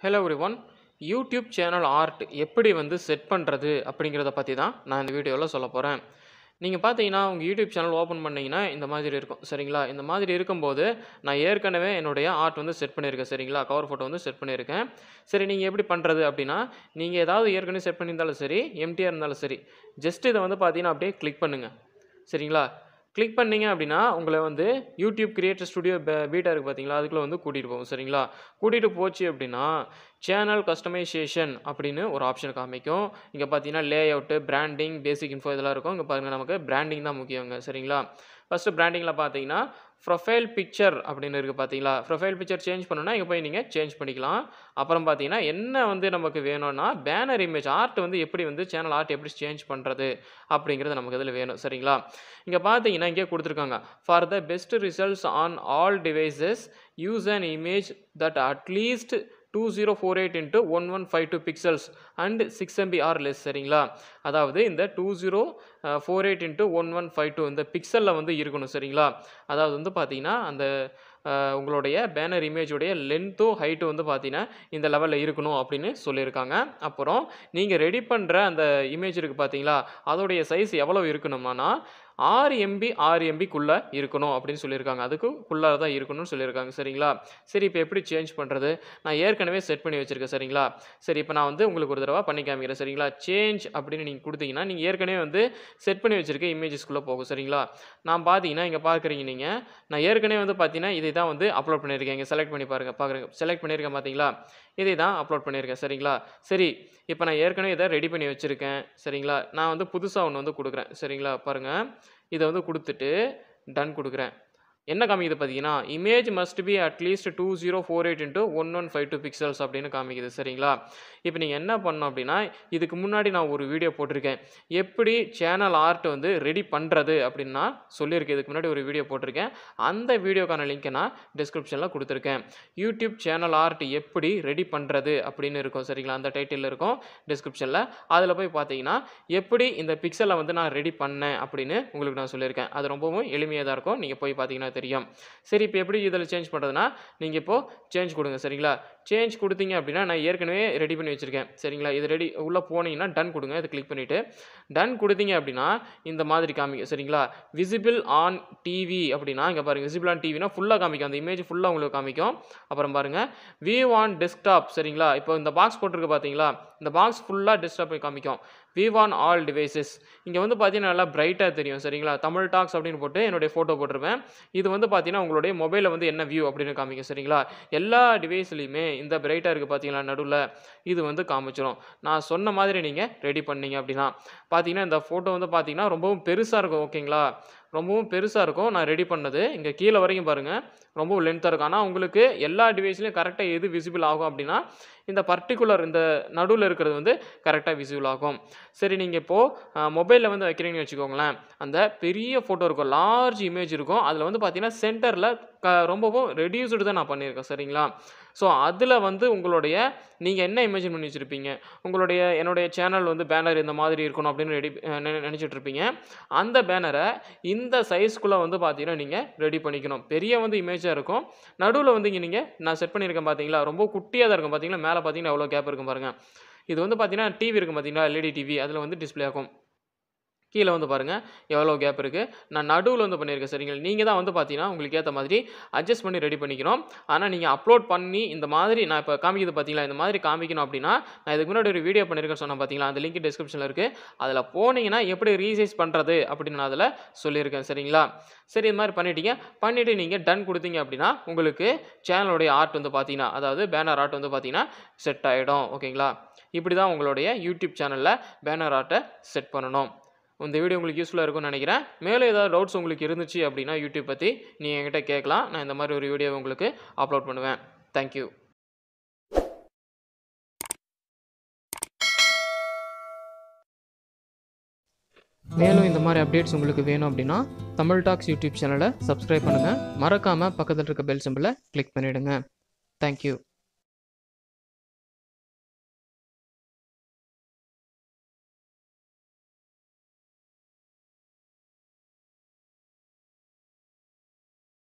Hello everyone. YouTube channel art எப்படி வந்து set பண்றது அப்படிங்கறத பத்தி தான் நான் இந்த வீடியோல சொல்லப் போறேன். நீங்க பாத்தீங்கன்னா உங்க YouTube சேனல் ஓபன் பண்ணீங்கன்னா இந்த மாதிரி இருக்கும். சரிங்களா? இந்த மாதிரி இருக்கும்போது நான் ஏற்கனவே என்னுடைய ஆர்ட் வந்து செட் பண்ணியிருக்கேன். சரிங்களா? கவர் போட்டோ வந்து செட் பண்ணியிருக்கேன். சரி நீங்க எப்படி பண்றது அப்படினா நீங்க ஏதாவது ஏற்கனவே செட் பண்ணியிருந்தாலும் சரி, எம்டிஆர் இருந்தாலும் சரி, ஜஸ்ட் இத வந்து பாத்தீங்கன்னா அப்படியே கிளிக் பண்ணுங்க. சரிங்களா? கிளிக் பண்ணீங்க அப்படினா உங்களை வந்து YouTube கிரியேட்டர் ஸ்டுடியோ பீட்டா இருக்கு பாத்தீங்களா? அதுக்குள்ள வந்து கூட்டிட்டு போகும். சரிங்களா? கூட்டிட்டு போச்சு அப்படினா சேனல் கஸ்டமைசேஷன் அப்படின்னு ஒரு ஆப்ஷன் காமிக்கும். இங்க பாத்தீங்கன்னா லேஅவுட், பிராண்டிங், பேசிக் இன்ஃபோ இதெல்லாம் இருக்கும். இங்க பாருங்க நமக்கு பிராண்டிங் தான் முக்கியங்க. சரிங்களா? ஃபர்ஸ்ட் பிராண்டிங்ல பாத்தீங்கன்னா ப்ரொஃபைல் பிக்சர் அப்படின்னு இருக்கு பாத்தீங்களா? ப்ரொஃபைல் பிக்சர் சேஞ்ச் பண்ணனும்னா இங்க போய் நீங்க சேஞ்ச் பண்ணிக்கலாம். அப்புறம் பாத்தீங்கன்னா என்ன வந்து நமக்கு வேணும்னா பேனர் இமேஜ் ஆர்ட் வந்து எப்படி வந்து சேனல் ஆர்ட் எப்படி சேஞ்ச் பண்றது அப்படிங்கிறது நமக்கு இதுல வேணும். சரிங்களா? இங்க பாத்தீங்கன்னா இங்கே கொடுத்திருக்காங்க. For the best results on all devices, use an image that at least 2048 into 1152 pixels and 6 MB or less. சரிங்களா? அதாவது இந்த 2048 into 1152 இந்த பிக்சல்ல வந்து இருக்கணும். சரிங்களா? அதாவது வந்து பாத்தீங்கன்னா அந்த உங்களுடைய பேனர் இமேஜ் உடைய லென்த்தோ ஹைட்டோ வந்து பாத்தீங்கன்னா இந்த லெவல்ல இருக்கணும் அப்படின்னு சொல்லியிருக்காங்க. அப்புறம் நீங்க ரெடி பண்ற அந்த இமேஜ் இருக்கு பாத்தீங்களா? அதோடைய சைஸ் எவ்வளவு இருக்கணும்னா 6 MB 6 MB குள்ள இருக்கணும் அப்படின்னு சொல்லியிருக்காங்க. அதுக்குள்ள தான் இருக்கணும்னு சொல்லியிருக்காங்க. சரிங்களா? சரி இப்போ எப்படி சேஞ்ச் பண்றது? நான் ஏற்கனவே செட் பண்ணி வச்சிருக்கேன். சரிங்களா? சரி இப்போ நான் வந்து உங்களுக்கு ஒரு தடவை பண்ணி காமிக்கிறேன். சரிங்களா? சேஞ்ச் அப்படின்னு நீங்க கொடுத்தீங்கன்னா நீங்க ஏற்கனவே வந்து செட் பண்ணி வச்சிருக்க இமேஜஸ்க்குள்ள போகும். சரிங்களா? நான் பாத்தீங்கன்னா இங்க பார்க்கறீங்க நீங்க நான் ஏற்கனவே வந்து பாத்தீங்கன்னா இதை தான் வந்து அப்லோட் பண்ணியிருக்கேன். இங்க செலக்ட் பண்ணி பாருங்க செலக்ட் பண்ணியிருக்கேன் பாத்தீங்களா? இதை தான் அப்லோட் பண்ணியிருக்கேன். சரிங்களா? சரி இப்போ நான் ஏற்கனவே இதை ரெடி பண்ணி வச்சிருக்கேன். சரிங்களா? நான் வந்து புதுசா ஒன்று வந்து கொடுக்குறேன். சரிங்களா? பாருங்க இதை வந்து கொடுத்துட்டு டன் கொடுக்குறேன். என்ன காமிக்குது பாத்தீங்கன்னா image must be at least 2048 into 1152 pixels அப்படின்னு காமிக்குது. சரிங்களா? இப்போ நீங்க என்ன பண்ணணும் அப்படினா இதுக்கு முன்னாடி நான் ஒரு வீடியோ போட்டிருக்கேன். எப்படி சேனல் ஆர்ட் வந்து ரெடி பண்றது அப்படினா சொல்லியிருக்கேன். இதுக்கு முன்னாடி ஒரு வீடியோ போட்டிருக்கேன். அந்த வீடியோக்கான லிங்கை நான் டிஸ்கிரிப்ஷன்ல கொடுத்திருக்கேன். YouTube சேனல் ஆர்ட் எப்படி ரெடி பண்றது அப்படின்னு இருக்கும். சரிங்களா? அந்த டைட்டில்ல இருக்கும் டிஸ்கிரிப்ஷன்ல. அதுல போய் பாத்தீங்கன்னா எப்படி இந்த பிக்சலை வந்து நான் ரெடி பண்ணேன் அப்படின்னு உங்களுக்கு நான் சொல்லியிருக்கேன். அது ரொம்பவும் எளிமையா தான் இருக்கும். நீங்க போய் பாத்தீங்கன்னா தெரியும். சரி இப்போ எப்படி இதில் சேஞ்ச் பண்றதுனா நீங்க இப்போ சேஞ்ச் கொடுங்க. சரிங்களா? சேஞ்ச் கொடுத்தீங்க அப்படினா நான் ஏற்கனவே ரெடி பண்ணி வச்சிருக்கேன். சரிங்களா? இது ரெடி உள்ள போனீங்கன்னா டன் கொடுங்க. இத கிளிக் பண்ணிட்டு டன் கொடுத்தீங்க அப்படினா இந்த மாதிரி காமிக்கும். சரிங்களா? விசிபிள் ஆன் டிவி அப்படினா இங்க பாருங்க விசிபிள் ஆன் டிவினா ஃபுல்லா காமிக்கும். அந்த இமேஜ் ஃபுல்லா உங்களுக்கு காமிக்கும். அப்புறம் பாருங்க வியூ ஆன் டெஸ்க்டாப். சரிங்களா? இப்போ இந்த பாக்ஸ் போட்டுருக்கு பாத்தீங்களா? இந்த பாக்ஸ் ஃபுல்லா டெஸ்க்டாப் காமிக்கும். View on all devices. இங்க வந்து பாத்தீங்கன்னா நல்லா பிரைட்டா தெரியும். சரிங்களா? தமிழ் டாக்ஸ் அப்படின்னு போட்டு என்னோட போட்டோ போட்டுருப்பேன். இது வந்து பாத்தீங்கன்னா உங்களுடைய மொபைல்ல வந்து என்ன வியூ அப்படின்னு காமிக்கும். சரிங்களா? எல்லா டிவைஸ்லயுமே இந்த பிரைட்டா இருக்கு பாத்தீங்களா நடுவுல இது வந்து காமிச்சிரும். நான் சொன்ன மாதிரி நீங்க ரெடி பண்ணீங்க அப்படினா பாத்தீங்கன்னா இந்த போட்டோ வந்து பாத்தீங்கன்னா ரொம்பவும் பெருசா இருக்கும். ஓகேங்களா? ரொம்பவும் பெருசா இருக்கும். நான் ரெடி பண்ணது இங்க கீழ வரைக்கும் பாருங்க ரொம்ப லென்த்தா இருக்கும். ஆனா உங்களுக்கு எல்லா டிவைஸ்லயும் கரெக்ட்டா எது விசிபிள் ஆகும் அப்படினா இந்த பர்టిక్యులர் இந்த நடுவுல இருக்கிறது வந்து கரெக்ட்டா விசிபிள் ஆகும். சரி நீங்க இப்போ மொபைல்ல வந்து வைக்கிறீங்கன்னு வெச்சுக்கோங்களேன். அந்த பெரிய போட்டோ இருக்கும். லார்ஜ் இமேஜ் இருக்கும். அதுல வந்து பாத்தீங்கன்னா சென்டர்ல ரொம்பவும் ரெடியூஸ்டு தான் நான் பண்ணியிருக்கேன். சரிங்களா? சோ அதுல வந்து உங்களுடைய நீங்க என்ன இமேஜின் பண்ணி வச்சிருப்பீங்க? உங்களுடைய என்னுடைய சேனல் வந்து பேனர் இந்த மாதிரி இருக்கணும் அப்படின்னு நினைச்சிட்டு இருப்பீங்க. அந்த பேனரை இந்த சைஸ்க்குள்ள வந்து பாத்தீங்கன்னா நீங்க ரெடி பண்ணிக்கணும். பெரிய வந்து இமேஜா இருக்கும். நடுவுல வந்து இங்க நீங்க நான் செட் பண்ணியிருக்கேன் பாத்தீங்களா? ரொம்ப குட்டியா தான் இருக்கும் பாத்தீங்களா? மேல பாத்தீங்கன்னா எவ்வளவு கேப் இருக்கும் பாருங்க. இது வந்து பாத்தீங்கன்னா டிவி இருக்கும் பாத்தீங்களா? LED டிவி அதுல வந்து டிஸ்ப்ளே ஆகும். கீழ வந்து பாருங்க எவ்வளவு கேப் இருக்கு. நான் நடுவுல வந்து பண்ணியிருக்கேன். சரிங்களா? நீங்க தான் வந்து பாத்தீங்கன்னா உங்களுக்கு ஏத்த மாதிரி அட்ஜஸ்ட் பண்ணி ரெடி பண்ணிக்கணும். ஆனா நீங்க அப்லோட் பண்ணி இந்த மாதிரி நான் இப்ப காமிக்குது பாத்தீங்களா? இந்த மாதிரி காமிக்கணும் அப்படினா நான் இதுக்கு முன்னாடி ஒரு வீடியோ பண்ணிருக்கேன் சொன்னேன் பாத்தீங்களா? அந்த லிங்க் டிஸ்கிரிப்ஷன்ல இருக்கு. அதுல போனீங்கன்னா எப்படி ரீசைஸ் பண்றது அப்படின்னு நான் அதுல சொல்லியிருக்கேன். சரிங்களா? சரி இந்த மாதிரி பண்ணிட்டீங்க. பண்ணிட்டு நீங்க டன் கொடுத்தீங்க அப்படினா உங்களுக்கு சேனலோட ஆர்ட் வந்து பாத்தீங்கன்னா அதாவது பேனர் ஆர்ட் வந்து பாத்தீங்கன்னா செட் ஆயிடும். ஓகேங்களா? இப்படி தான் உங்களுடைய YouTube சேனல்ல பேனர் ஆர்ட்டை செட் பண்ணனும். இந்த வீடியோ உங்களுக்கு யூஸ்ஃபுல்லா இருக்கும்னு நினைக்கிறேன். மேலும் ஏதாவது டவுட்ஸ் உங்களுக்கு இருந்துச்சு அப்படினா YouTube பத்தி நீங்க என்கிட்ட கேட்கலாம். நான் இந்த மாதிரி ஒரு வீடியோ உங்களுக்கு அப்லோட் பண்ணுவேன். Thank you. மேலும் இந்த மாதிரி அப்டேட்ஸ் உங்களுக்கு வேணும் அப்படினா தமிழ் டாக்ஸ் YouTube சேனலை சப்ஸ்கிரைப் பண்ணுங்க. மறக்காம பக்கத்துல இருக்க பெல் சிம்பலை கிளிக் பண்ணிடுங்க. Thank you.